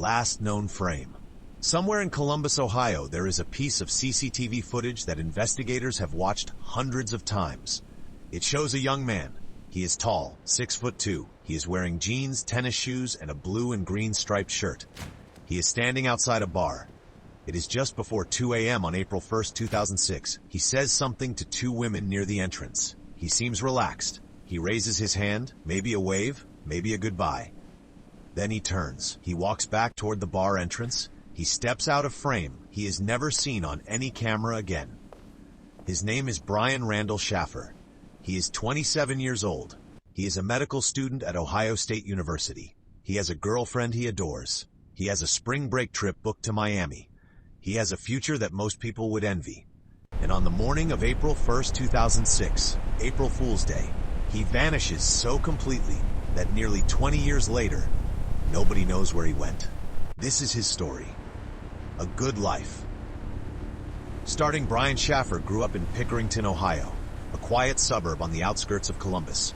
last known frame. Somewhere in Columbus, Ohio, there is a piece of CCTV footage that investigators have watched hundreds of times. It shows a young man. He is tall, 6'2". He is wearing jeans, tennis shoes, and a blue and green striped shirt. He is standing outside a bar. It is just before 2 a.m. on April 1st, 2006. He says something to two women near the entrance. He seems relaxed. He raises his hand, maybe a wave, maybe a goodbye. Then he turns. He walks back toward the bar entrance. He steps out of frame. He is never seen on any camera again. His name is Brian Randall Shaffer. He is 27 years old. He is a medical student at Ohio State University. He has a girlfriend he adores. He has a spring break trip booked to Miami. He has a future that most people would envy. And on the morning of April 1st, 2006, April Fool's Day, he vanishes so completely that nearly 20 years later, nobody knows where he went. This is his story. A good life. Starting Brian Shaffer grew up in Pickerington, Ohio, a quiet suburb on the outskirts of Columbus.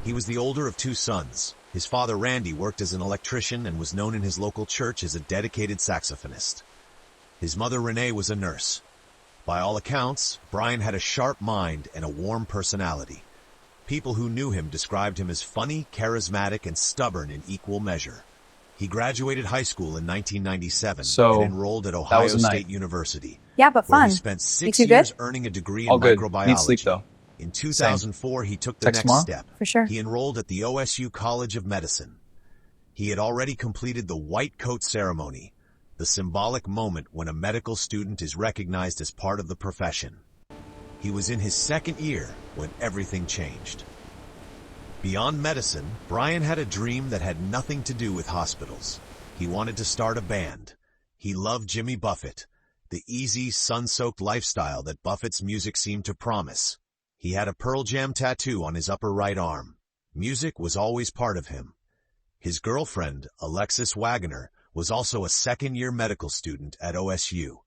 He was the older of two sons. His father, Randy, worked as an electrician and was known in his local church as a dedicated saxophonist. His mother, Renee, was a nurse. By all accounts, Brian had a sharp mind and a warm personality. People who knew him described him as funny, charismatic, and stubborn in equal measure. He graduated high school in 1997 and enrolled at Ohio State University. Yeah, but fun. Where he spent 6 years earning a degree in microbiology. Need sleep, though. In 2004, he took the next step. For sure. He enrolled at the OSU College of Medicine. He had already completed the white coat ceremony, the symbolic moment when a medical student is recognized as part of the profession. He was in his second year when everything changed. Beyond medicine, Brian had a dream that had nothing to do with hospitals. He wanted to start a band. He loved Jimmy Buffett, the easy, sun-soaked lifestyle that Buffett's music seemed to promise. He had a Pearl Jam tattoo on his upper right arm. Music was always part of him. His girlfriend, Alexis Wagoner, was also a second-year medical student at OSU.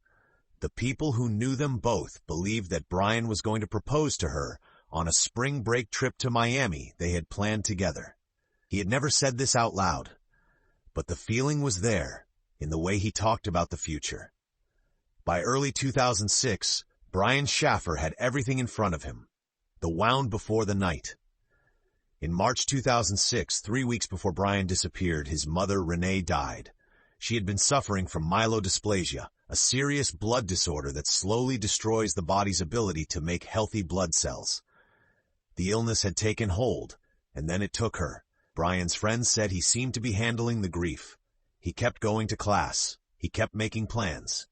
The people who knew them both believed that Brian was going to propose to her on a spring break trip to Miami they had planned together. He had never said this out loud, but the feeling was there in the way he talked about the future. By early 2006, Brian Shaffer had everything in front of him, the wound before the night. In March 2006, 3 weeks before Brian disappeared, his mother, Renee, died. She had been suffering from myelodysplasia, a serious blood disorder that slowly destroys the body's ability to make healthy blood cells. The illness had taken hold, and then it took her. Brian's friends said he seemed to be handling the grief. He kept going to class. He kept making plans.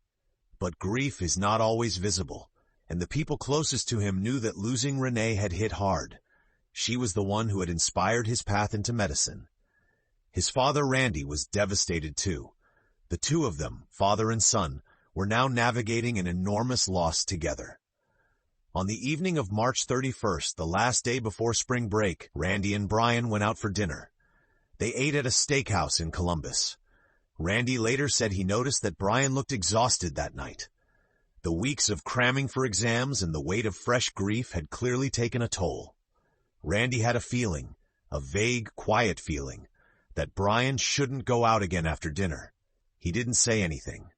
But grief is not always visible, and the people closest to him knew that losing Renee had hit hard. She was the one who had inspired his path into medicine. His father, Randy, was devastated too. The two of them, father and son, were now navigating an enormous loss together. On the evening of March 31st, the last day before spring break, Randy and Brian went out for dinner. They ate at a steakhouse in Columbus. Randy later said he noticed that Brian looked exhausted that night. The weeks of cramming for exams and the weight of fresh grief had clearly taken a toll. Randy had a feeling, a vague, quiet feeling, that Brian shouldn't go out again after dinner. He didn't say anything.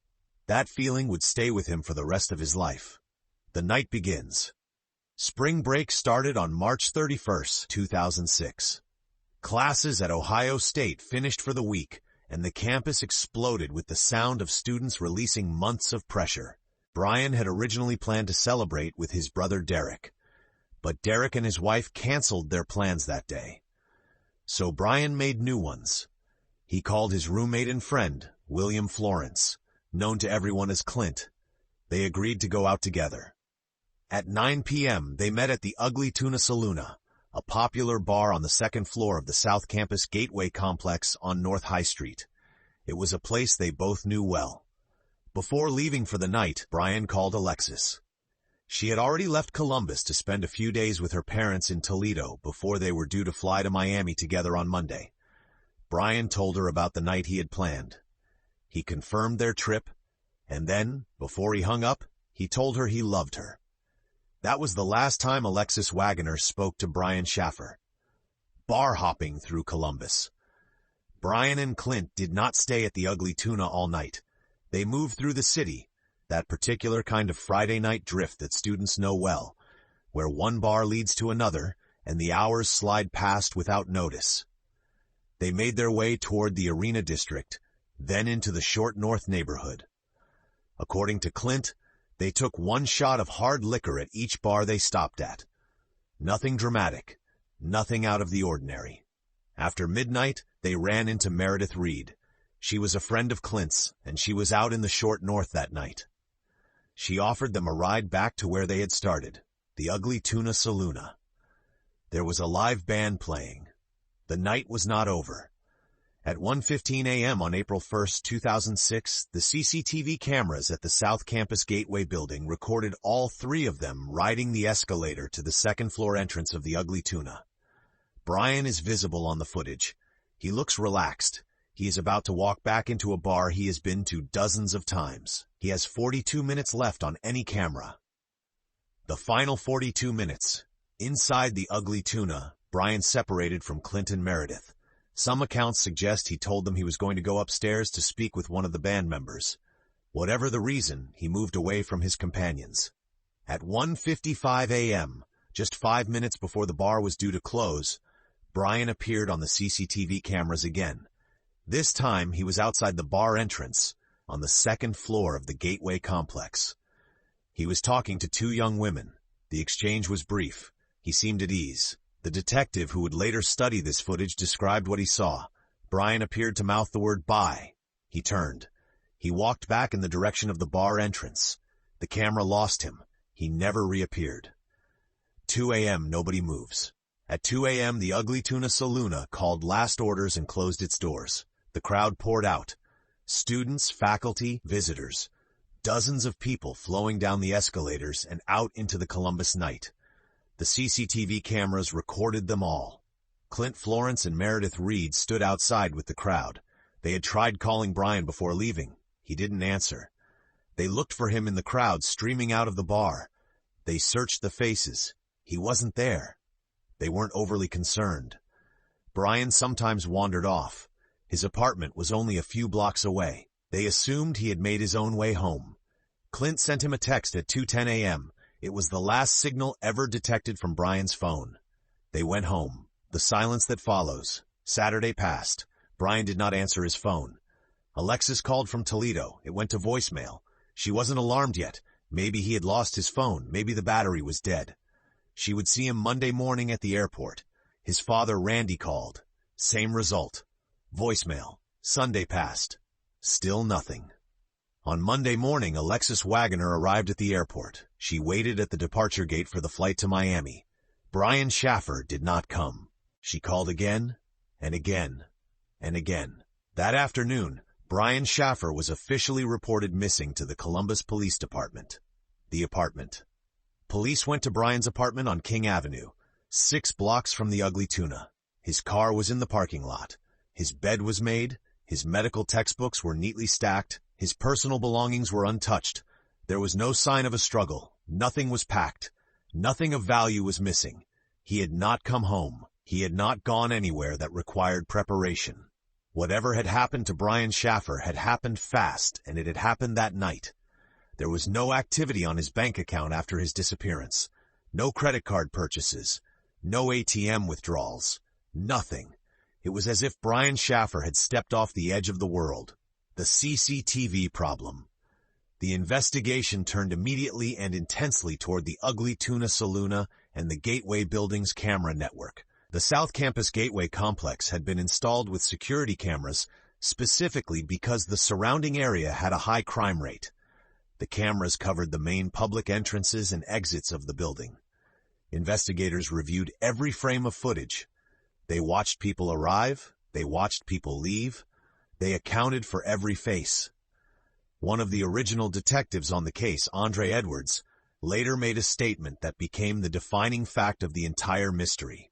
That feeling would stay with him for the rest of his life. The night begins. Spring break started on March 31st, 2006. Classes at Ohio State finished for the week, and the campus exploded with the sound of students releasing months of pressure. Brian had originally planned to celebrate with his brother Derek, but Derek and his wife canceled their plans that day. So Brian made new ones. He called his roommate and friend, William Florence, known to everyone as Clint. They agreed to go out together. At 9 p.m., they met at the Ugly Tuna Saloona, a popular bar on the second floor of the South Campus Gateway complex on North High Street. It was a place they both knew well. Before leaving for the night, Brian called Alexis. She had already left Columbus to spend a few days with her parents in Toledo before they were due to fly to Miami together on Monday. Brian told her about the night he had planned. He confirmed their trip, and then, before he hung up, he told her he loved her. That was the last time Alexis Wagoner spoke to Brian Shaffer. Bar hopping through Columbus. Brian and Clint did not stay at the Ugly Tuna all night. They moved through the city, that particular kind of Friday night drift that students know well, where one bar leads to another and the hours slide past without notice. They made their way toward the Arena District, then into the Short North neighborhood. According to Clint, they took one shot of hard liquor at each bar they stopped at. Nothing dramatic, nothing out of the ordinary. After midnight, they ran into Meredith Reed. She was a friend of Clint's, and she was out in the Short North that night. She offered them a ride back to where they had started, the Ugly Tuna Saloona. There was a live band playing. The night was not over. At 1:15 a.m. on April 1, 2006, the CCTV cameras at the South Campus Gateway building recorded all three of them riding the escalator to the second-floor entrance of the Ugly Tuna. Brian is visible on the footage. He looks relaxed. He is about to walk back into a bar he has been to dozens of times. He has 42 minutes left on any camera. The final 42 minutes. Inside the Ugly Tuna, Brian separated from Clint and Meredith. Some accounts suggest he told them he was going to go upstairs to speak with one of the band members. Whatever the reason, he moved away from his companions. At 1:55 a.m., just 5 minutes before the bar was due to close, Brian appeared on the CCTV cameras again. This time, he was outside the bar entrance, on the second floor of the Gateway complex. He was talking to two young women. The exchange was brief. He seemed at ease. The detective who would later study this footage described what he saw. Brian appeared to mouth the word "bye." He turned. He walked back in the direction of the bar entrance. The camera lost him. He never reappeared. 2 a.m. Nobody moves. At 2 a.m. the Ugly Tuna Saloona called last orders and closed its doors. The crowd poured out. Students, faculty, visitors. Dozens of people flowing down the escalators and out into the Columbus night. The CCTV cameras recorded them all. Clint Florence and Meredith Reed stood outside with the crowd. They had tried calling Brian before leaving. He didn't answer. They looked for him in the crowd streaming out of the bar. They searched the faces. He wasn't there. They weren't overly concerned. Brian sometimes wandered off. His apartment was only a few blocks away. They assumed he had made his own way home. Clint sent him a text at 2:10 a.m. It was the last signal ever detected from Brian's phone. They went home. The silence that follows. Saturday passed. Brian did not answer his phone. Alexis called from Toledo. It went to voicemail. She wasn't alarmed yet. Maybe he had lost his phone. Maybe the battery was dead. She would see him Monday morning at the airport. His father, Randy, called. Same result. Voicemail. Sunday passed. Still nothing. On Monday morning, Alexis Wagoner arrived at the airport. She waited at the departure gate for the flight to Miami. Brian Shaffer did not come. She called again, and again, and again. That afternoon, Brian Shaffer was officially reported missing to the Columbus Police Department. The apartment. Police went to Brian's apartment on King Avenue, 6 blocks from the Ugly Tuna. His car was in the parking lot. His bed was made. His medical textbooks were neatly stacked. His personal belongings were untouched. There was no sign of a struggle. Nothing was packed. Nothing of value was missing. He had not come home. He had not gone anywhere that required preparation. Whatever had happened to Brian Shaffer had happened fast, and it had happened that night. There was no activity on his bank account after his disappearance. No credit card purchases. No ATM withdrawals. Nothing. It was as if Brian Shaffer had stepped off the edge of the world. The CCTV problem. The investigation turned immediately and intensely toward the Ugly Tuna Saloona and the Gateway Building's camera network. The South Campus Gateway complex had been installed with security cameras specifically because the surrounding area had a high crime rate. The cameras covered the main public entrances and exits of the building. Investigators reviewed every frame of footage. They watched people arrive. They watched people leave. They accounted for every face. One of the original detectives on the case, Andre Edwards, later made a statement that became the defining fact of the entire mystery.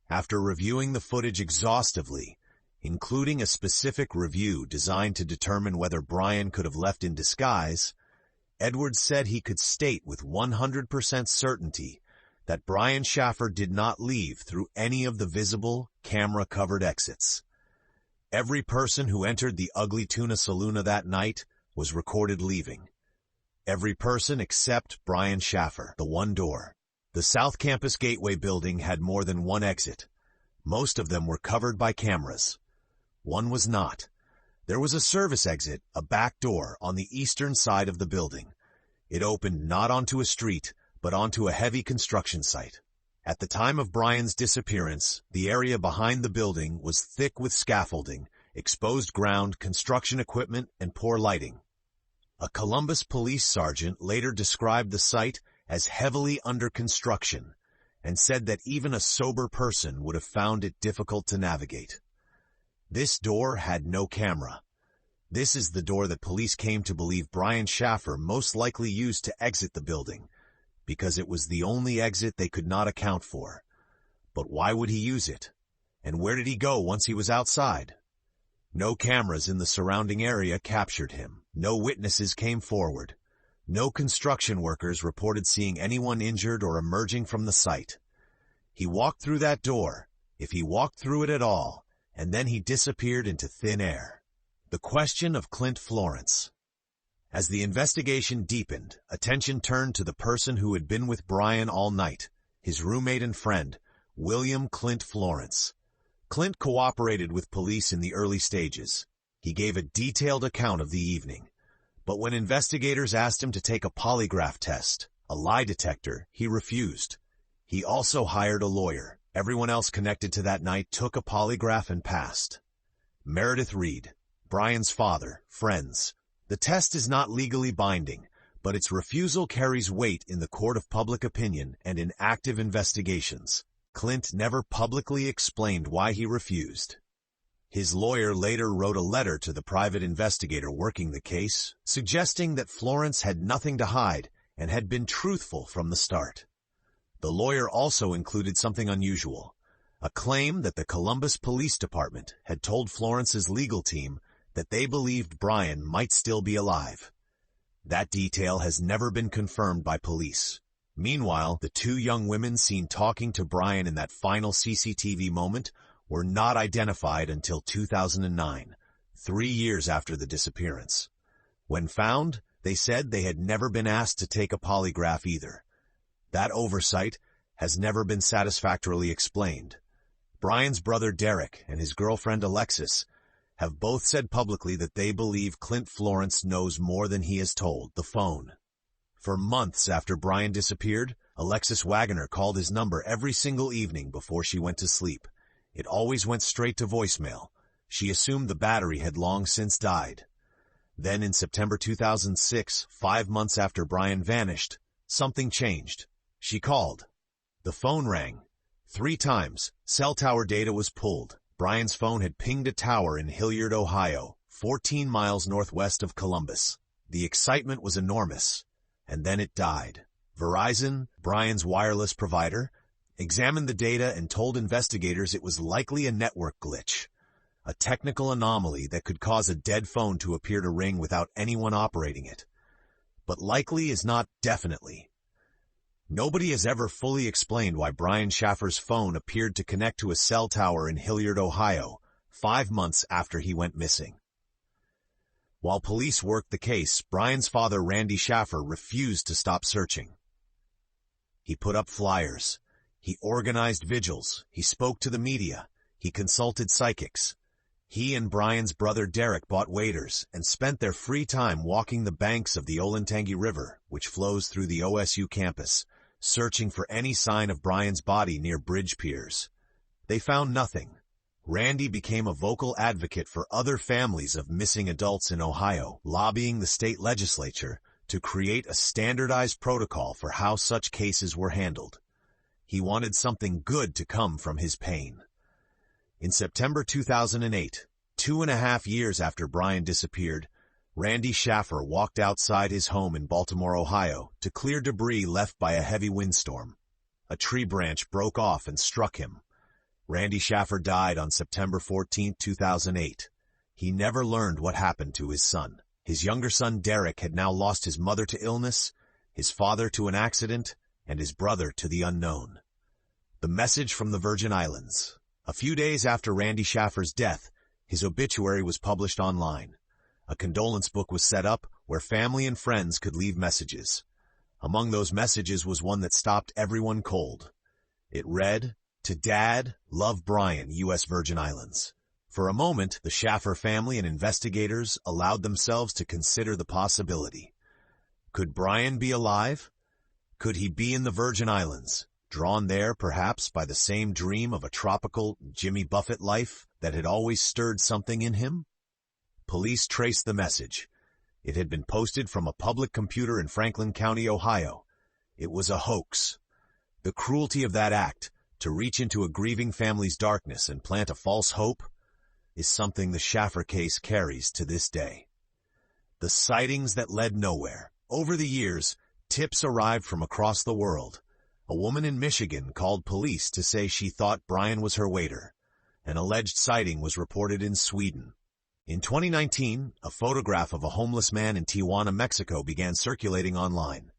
After reviewing the footage exhaustively, including a specific review designed to determine whether Brian could have left in disguise, Edwards said he could state with 100% certainty that Brian Shaffer did not leave through any of the visible, camera-covered exits. Every person who entered the Ugly Tuna Saloona that night was recorded leaving. Every person except Brian Shaffer, the one door. The South Campus Gateway building had more than one exit. Most of them were covered by cameras. One was not. There was a service exit, a back door, on the eastern side of the building. It opened not onto a street, but onto a heavy construction site. At the time of Brian's disappearance, the area behind the building was thick with scaffolding, exposed ground, construction equipment, and poor lighting. A Columbus police sergeant later described the site as heavily under construction and said that even a sober person would have found it difficult to navigate. This door had no camera. This is the door that police came to believe Brian Shaffer most likely used to exit the building, because it was the only exit they could not account for. But why would he use it? And where did he go once he was outside? No cameras in the surrounding area captured him. No witnesses came forward. No construction workers reported seeing anyone injured or emerging from the site. He walked through that door, if he walked through it at all, and then he disappeared into thin air. The question of Clint Florence. As the investigation deepened, attention turned to the person who had been with Brian all night, his roommate and friend, William Clint Florence. Clint cooperated with police in the early stages. He gave a detailed account of the evening. But when investigators asked him to take a polygraph test, a lie detector, he refused. He also hired a lawyer. Everyone else connected to that night took a polygraph and passed. Meredith Reed, Brian's father, friends. The test is not legally binding, but its refusal carries weight in the court of public opinion and in active investigations. Clint never publicly explained why he refused. His lawyer later wrote a letter to the private investigator working the case, suggesting that Florence had nothing to hide and had been truthful from the start. The lawyer also included something unusual, a claim that the Columbus Police Department had told Florence's legal team that they believed Brian might still be alive. That detail has never been confirmed by police. Meanwhile, the two young women seen talking to Brian in that final CCTV moment were not identified until 2009, 3 years after the disappearance. When found, they said they had never been asked to take a polygraph either. That oversight has never been satisfactorily explained. Brian's brother Derek and his girlfriend Alexis have both said publicly that they believe Clint Florence knows more than he has told. The phone. For months after Brian disappeared, Alexis Wagoner called his number every single evening before she went to sleep. It always went straight to voicemail. She assumed the battery had long since died. Then in September 2006, 5 months after Brian vanished, something changed. She called. The phone rang. 3 times, cell tower data was pulled. Brian's phone had pinged a tower in Hilliard, Ohio, 14 miles northwest of Columbus. The excitement was enormous. And then it died. Verizon, Brian's wireless provider, examined the data and told investigators it was likely a network glitch, a technical anomaly that could cause a dead phone to appear to ring without anyone operating it. But likely is not definitely. Nobody has ever fully explained why Brian Shaffer's phone appeared to connect to a cell tower in Hilliard, Ohio, 5 months after he went missing. While police worked the case, Brian's father, Randy Shaffer, refused to stop searching. He put up flyers. He organized vigils. He spoke to the media. He consulted psychics. He and Brian's brother Derek bought waders and spent their free time walking the banks of the Olentangy River, which flows through the OSU campus, searching for any sign of Brian's body near bridge piers. They found nothing. Randy became a vocal advocate for other families of missing adults in Ohio, lobbying the state legislature to create a standardized protocol for how such cases were handled. He wanted something good to come from his pain. In September 2008, 2.5 years after Brian disappeared, Randy Shaffer walked outside his home in Baltimore, Ohio, to clear debris left by a heavy windstorm. A tree branch broke off and struck him. Randy Shaffer died on September 14, 2008. He never learned what happened to his son. His younger son Derek had now lost his mother to illness, his father to an accident, and his brother to the unknown. The message from the Virgin Islands. A few days after Randy Shaffer's death, His obituary was published online. A condolence book was set up where family and friends could leave messages. Among those messages was one that stopped everyone cold. It read, "To Dad, love Brian, U.S. Virgin Islands." For a moment, the Shaffer family and investigators allowed themselves to consider the possibility. Could Brian be alive? Could he be in the Virgin Islands, drawn there perhaps by the same dream of a tropical Jimmy Buffett life that had always stirred something in him? Police traced the message. It had been posted from a public computer in Franklin County, Ohio. It was a hoax. The cruelty of that act, to reach into a grieving family's darkness and plant a false hope, is something the Shaffer case carries to this day. The sightings that led nowhere. Over the years, tips arrived from across the world. A woman in Michigan called police to say she thought Brian was her waiter. An alleged sighting was reported in Sweden. In 2019, a photograph of a homeless man in Tijuana, Mexico began circulating online.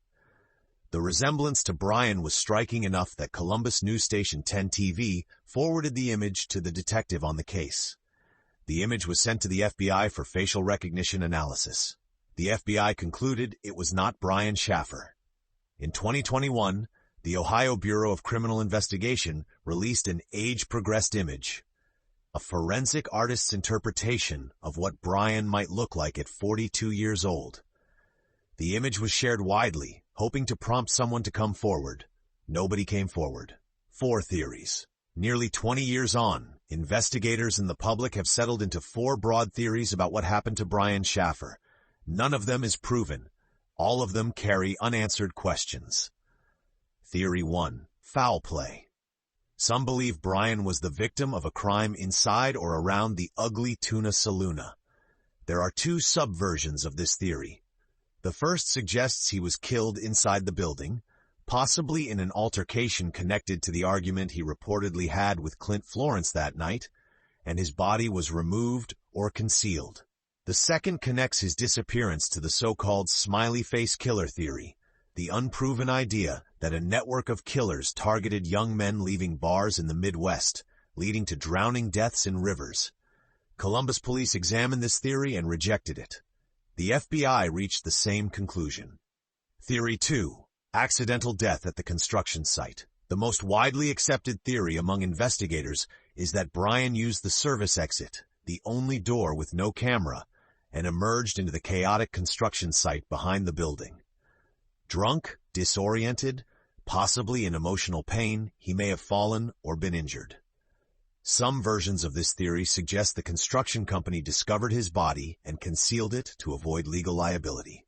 The resemblance to Brian was striking enough that Columbus news station 10 TV forwarded the image to the detective on the case. The image was sent to the FBI for facial recognition analysis. The FBI concluded it was not Brian Shaffer. In 2021, the Ohio Bureau of Criminal Investigation released an age-progressed image, a forensic artist's interpretation of what Brian might look like at 42 years old. The image was shared widely, hoping to prompt someone to come forward. Nobody came forward. 4 theories. Nearly 20 years on, investigators and the public have settled into 4 broad theories about what happened to Brian Shaffer. None of them is proven. All of them carry unanswered questions. Theory 1. Foul play. Some believe Brian was the victim of a crime inside or around the Ugly Tuna Saloona. There are 2 subversions of this theory. The first suggests he was killed inside the building, possibly in an altercation connected to the argument he reportedly had with Clint Florence that night, and his body was removed or concealed. The second connects his disappearance to the so-called smiley face killer theory, the unproven idea that a network of killers targeted young men leaving bars in the Midwest, leading to drowning deaths in rivers. Columbus police examined this theory and rejected it. The FBI reached the same conclusion. Theory 2. Accidental death at the construction site. The most widely accepted theory among investigators is that Brian used the service exit, the only door with no camera, and emerged into the chaotic construction site behind the building. Drunk, disoriented, possibly in emotional pain, he may have fallen or been injured. Some versions of this theory suggest the construction company discovered his body and concealed it to avoid legal liability.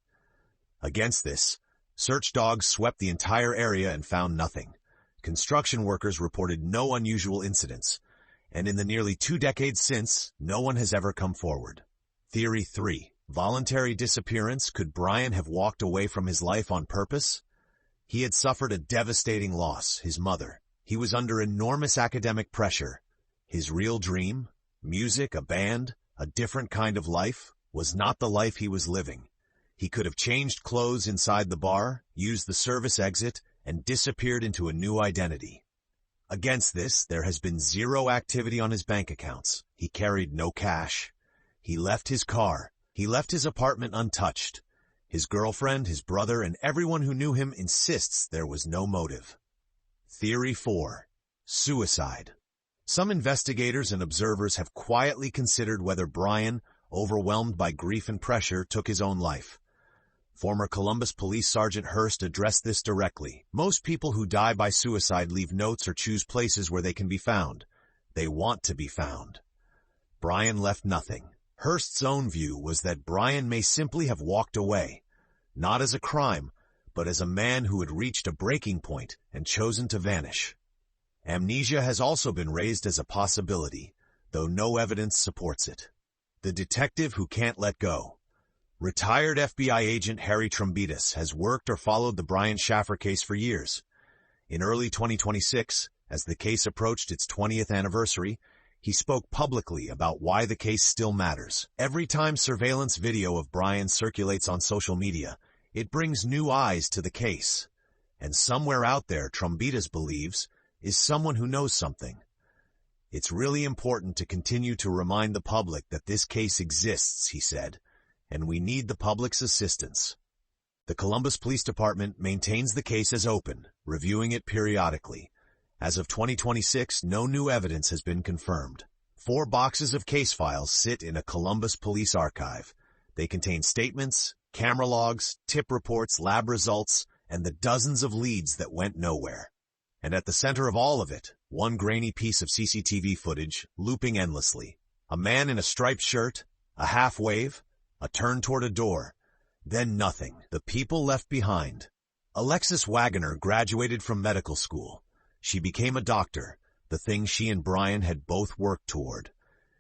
Against this, search dogs swept the entire area and found nothing. Construction workers reported no unusual incidents, and in the nearly 2 decades since, no one has ever come forward. Theory 3. Voluntary disappearance. Could Brian have walked away from his life on purpose? He had suffered a devastating loss, his mother. He was under enormous academic pressure. His real dream, music, a band, a different kind of life, was not the life he was living. He could have changed clothes inside the bar, used the service exit, and disappeared into a new identity. Against this, there has been zero activity on his bank accounts. He carried no cash. He left his car. He left his apartment untouched. His girlfriend, his brother, and everyone who knew him insists there was no motive. Theory 4. Suicide. Some investigators and observers have quietly considered whether Brian, overwhelmed by grief and pressure, took his own life. Former Columbus Police Sergeant Hurst addressed this directly. Most people who die by suicide leave notes or choose places where they can be found. They want to be found. Brian left nothing. Hurst's own view was that Brian may simply have walked away, not as a crime, but as a man who had reached a breaking point and chosen to vanish. Amnesia has also been raised as a possibility, though no evidence supports it. The detective who can't let go. Retired FBI agent Harry Trombitas has worked or followed the Brian Shaffer case for years. In early 2026, as the case approached its 20th anniversary, he spoke publicly about why the case still matters. Every time surveillance video of Brian circulates on social media, it brings new eyes to the case. And somewhere out there, Trombitas believes, is someone who knows something. "It's really important to continue to remind the public that this case exists," he said, "and we need the public's assistance." The Columbus Police Department maintains the case as open, reviewing it periodically. As of 2026, no new evidence has been confirmed. 4 boxes of case files sit in a Columbus police archive. They contain statements, camera logs, tip reports, lab results, and the dozens of leads that went nowhere. And at the center of all of it, one grainy piece of CCTV footage, looping endlessly. A man in a striped shirt, a half wave, a turn toward a door, then nothing. The people left behind. Alexis Wagoner graduated from medical school. She became a doctor, the thing she and Brian had both worked toward.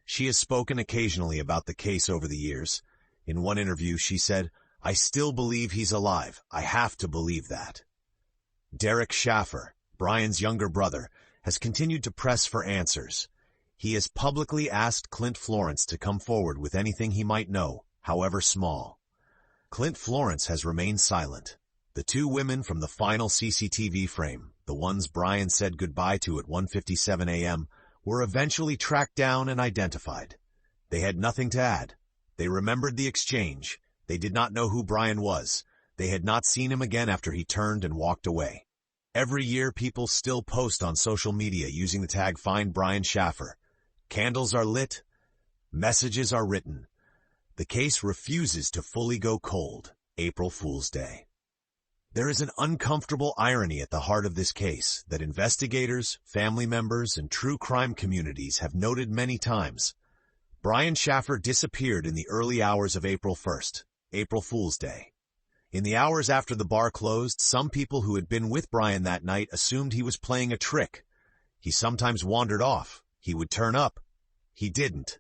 She has spoken occasionally about the case over the years. In one interview, she said, "I still believe he's alive. I have to believe that." Derek Shaffer, Brian's younger brother, has continued to press for answers. He has publicly asked Clint Florence to come forward with anything he might know, however small. Clint Florence has remained silent. The 2 women from the final CCTV frame, the ones Brian said goodbye to at 1:57 a.m., were eventually tracked down and identified. They had nothing to add. They remembered the exchange. They did not know who Brian was. They had not seen him again after he turned and walked away. Every year, people still post on social media using the tag Find Brian Shaffer. Candles are lit. Messages are written. The case refuses to fully go cold. April Fool's Day. There is an uncomfortable irony at the heart of this case that investigators, family members, and true crime communities have noted many times. Brian Shaffer disappeared in the early hours of April 1st, April Fool's Day. In the hours after the bar closed, some people who had been with Brian that night assumed he was playing a trick. He sometimes wandered off. He would turn up. He didn't.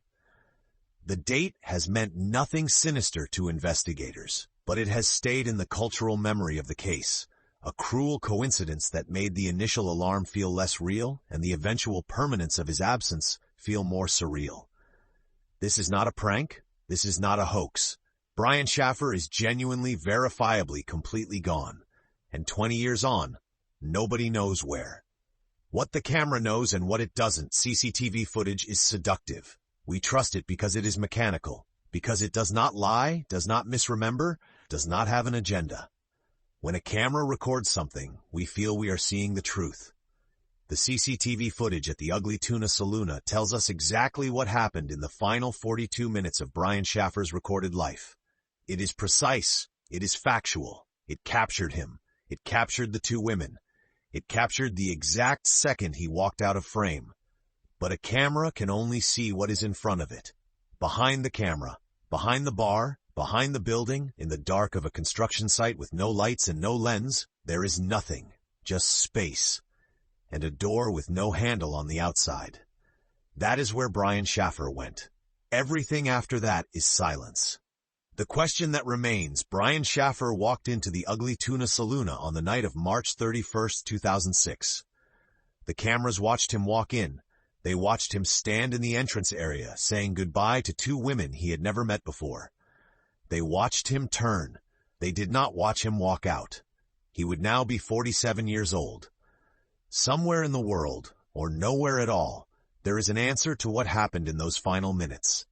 The date has meant nothing sinister to investigators, but it has stayed in the cultural memory of the case, a cruel coincidence that made the initial alarm feel less real and the eventual permanence of his absence feel more surreal. This is not a prank. This is not a hoax. Brian Shaffer is genuinely, verifiably, completely gone. And 20 years on, nobody knows where. What the camera knows and what it doesn't, CCTV footage is seductive. We trust it because it is mechanical, because it does not lie, does not misremember, does not have an agenda. When a camera records something, we feel we are seeing the truth. The CCTV footage at the Ugly Tuna Saloona tells us exactly what happened in the final 42 minutes of Brian Shaffer's recorded life. It is precise. It is factual. It captured him. It captured the 2 women. It captured the exact second he walked out of frame. But a camera can only see what is in front of it. Behind the camera, behind the bar, behind the building, in the dark of a construction site with no lights and no lens, there is nothing, just space, and a door with no handle on the outside. That is where Brian Shaffer went. Everything after that is silence. The question that remains, Brian Shaffer walked into the Ugly Tuna Saloona on the night of March 31st, 2006. The cameras watched him walk in. They watched him stand in the entrance area, saying goodbye to 2 women he had never met before. They watched him turn. They did not watch him walk out. He would now be 47 years old. Somewhere in the world, or nowhere at all, there is an answer to what happened in those final minutes.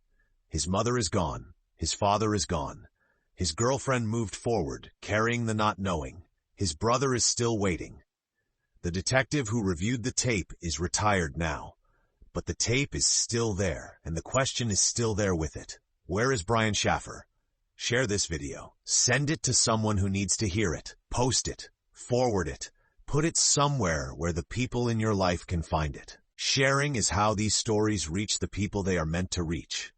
His mother is gone. His father is gone. His girlfriend moved forward, carrying the not knowing. His brother is still waiting. The detective who reviewed the tape is retired now. But the tape is still there, and the question is still there with it. Where is Brian Shaffer? Share this video. Send it to someone who needs to hear it. Post it. Forward it. Put it somewhere where the people in your life can find it. Sharing is how these stories reach the people they are meant to reach.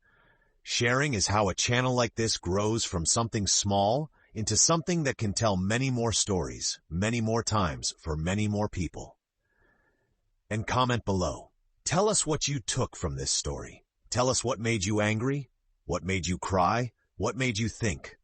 Sharing is how a channel like this grows from something small into something that can tell many more stories, many more times, for many more people. And comment below. Tell us what you took from this story. Tell us what made you angry, what made you cry, what made you think.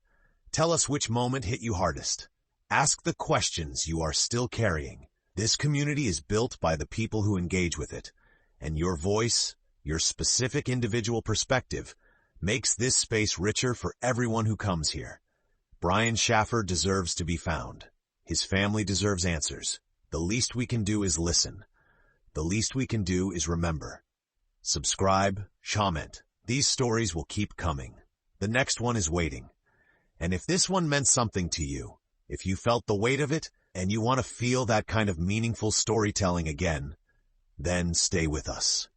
Tell us which moment hit you hardest. Ask the questions you are still carrying. This community is built by the people who engage with it, and your voice, your specific individual perspective, makes this space richer for everyone who comes here. Brian Shaffer deserves to be found. His family deserves answers. The least we can do is listen. The least we can do is remember. subscribe, comment. These stories will keep coming. The next one is waiting. And if this one meant something to you, if you felt the weight of it, and you want to feel that kind of meaningful storytelling again, then stay with us.